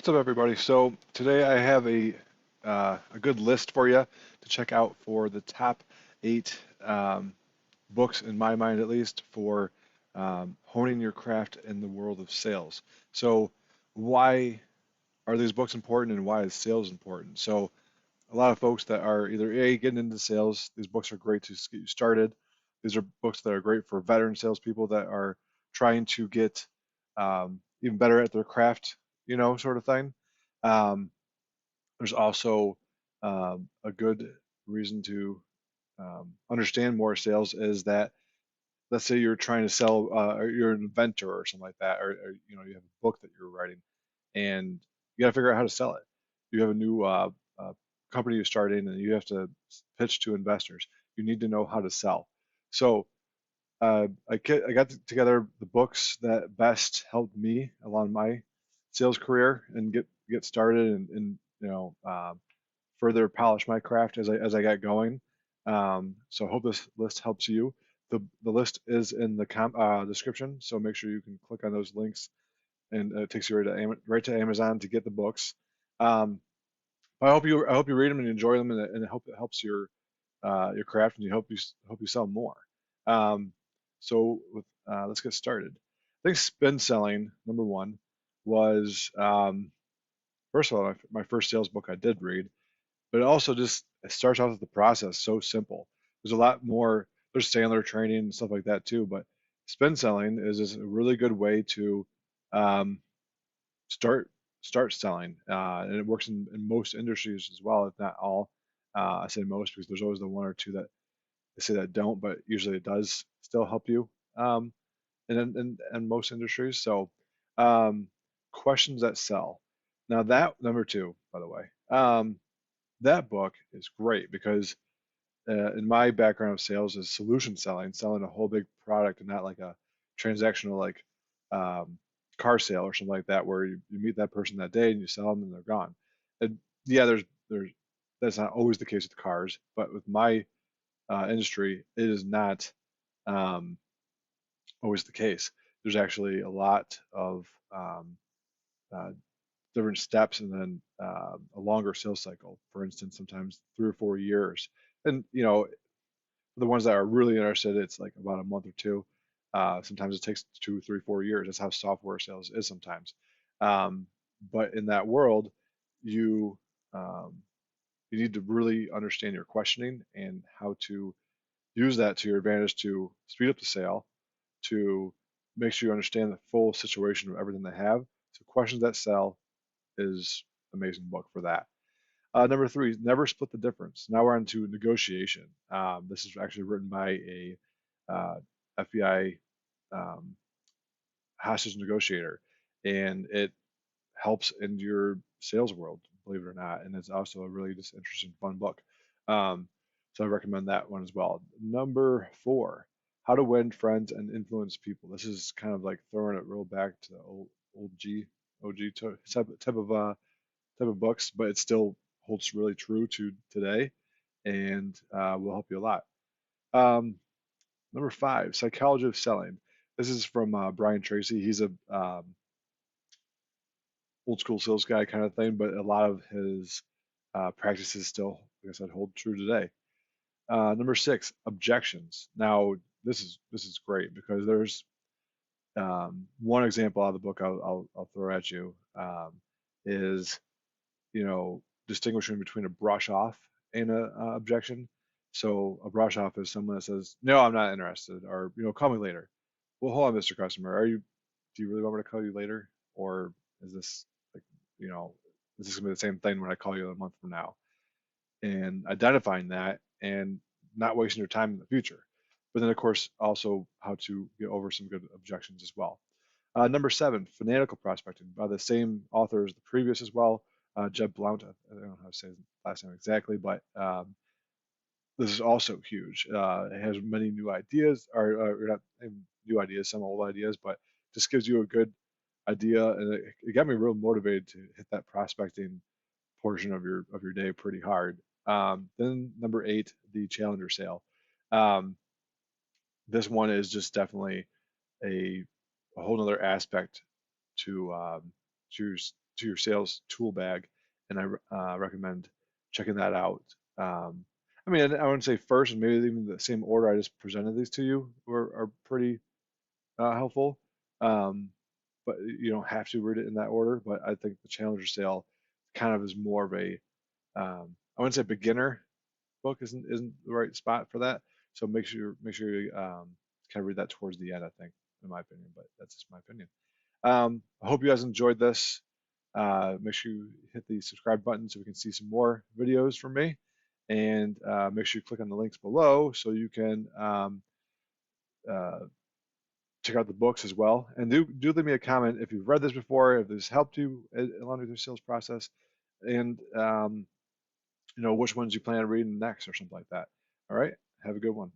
What's up, everybody? So today I have a good list for you to check out for the top eight books, in my mind at least, for honing your craft in the world of sales. So why are these books important, and why is sales important? So a lot of folks that are either getting into sales, these books are great to get you started. These are books that are great for veteran salespeople that are trying to get even better at their craft, sort of thing. Um, there's also a good reason to understand more sales is that, let's say you're trying to sell, or you're an inventor or something like that, or you have a book that you're writing, and you got to figure out how to sell it. You have a new company you're starting, and you have to pitch to investors. You need to know how to sell. So I got together the books that best helped me along my sales career and get started and further polish my craft as I got going. So I hope this list helps you. The list is in the description, so make sure you can click on those links, and it takes you right to Amazon to get the books. Um, I hope you read them and enjoy them, and I hope it helps your craft, and hope you sell more. Um, let's get started. I think spin selling, number one, was first of all my first sales book I did read, but it also just it starts off with the process so simple. There's a lot more. There's Sandler training and stuff like that too, but spin selling is just a really good way to um, start start selling, and it works in most industries as well, if not all. I say most because there's always the one or two that they say that don't, but usually it does still help you um, in most industries. So, um, questions that sell. Now that number two, by the way, that book is great because in my background of sales is solution selling, selling a whole big product and not like a transactional like um, car sale or something like that where you meet that person that day and you sell them and they're gone. And yeah, there's that's not always the case with cars, but with my industry, it is not um, always the case. There's actually a lot of uh, different steps and then a longer sales cycle. For instance, sometimes 3 or 4 years. And for the ones that are really interested, it's like about a month or two. Sometimes it takes 2, 3, 4 years. That's how software sales is sometimes. Um, but in that world, you um, you need to really understand your questioning and how to use that to your advantage to speed up the sale, to make sure you understand the full situation of everything they have. So questions that sell is amazing book for that. Number three, never split the difference. Now we're on to negotiation. This is actually written by a FBI um, hostage negotiator, and it helps in your sales world, believe it or not. And it's also a really just interesting, fun book. Um, so I recommend that one as well. Number four, How to Win Friends and Influence People. This is kind of like throwing it real back to the old OG type of books, but it still holds really true to today and will help you a lot. Um, Number five, Psychology of Selling. This is from Brian Tracy. He's a old school sales guy kind of thing, but a lot of his practices still, like I said, hold true today. Number six, objections. Now, this is great because there's one example out of the book I'll throw at you is distinguishing between a brush off and a objection. So a brush off is someone that says, "No, I'm not interested," or "Call me later." Well, hold on, Mr. Customer, do you really want me to call you later, or is this like, you know, is this gonna be the same thing when I call you a month from now? And identifying that and not wasting your time in the future. But then, of course, also how to get over some good objections as well. Number seven, fanatical prospecting by the same author as the previous as well, Jeb Blount. I don't know how to say his last name exactly, but this is also huge. It has many new ideas, or not new ideas, some old ideas, but just gives you a good idea, and it got me real motivated to hit that prospecting portion of your day pretty hard. Then number eight, the Challenger sale. Um, this one is just definitely a, a whole other aspect to to to your sales tool bag, and I recommend checking that out. Um, I mean, I wouldn't say first, and maybe even the same order I just presented these to you are pretty helpful. Um, but you don't have to read it in that order. But I think the Challenger sale kind of is more of a I wouldn't say beginner book isn't the right spot for that. So make sure you kind of read that towards the end. I think, in my opinion, but that's just my opinion. I hope you guys enjoyed this. Make sure you hit the subscribe button so we can see some more videos from me, and make sure you click on the links below so you can uh, check out the books as well. And do leave me a comment if you've read this before, if this helped you along with your sales process, and which ones you plan on reading next or something like that. All right, have a good one.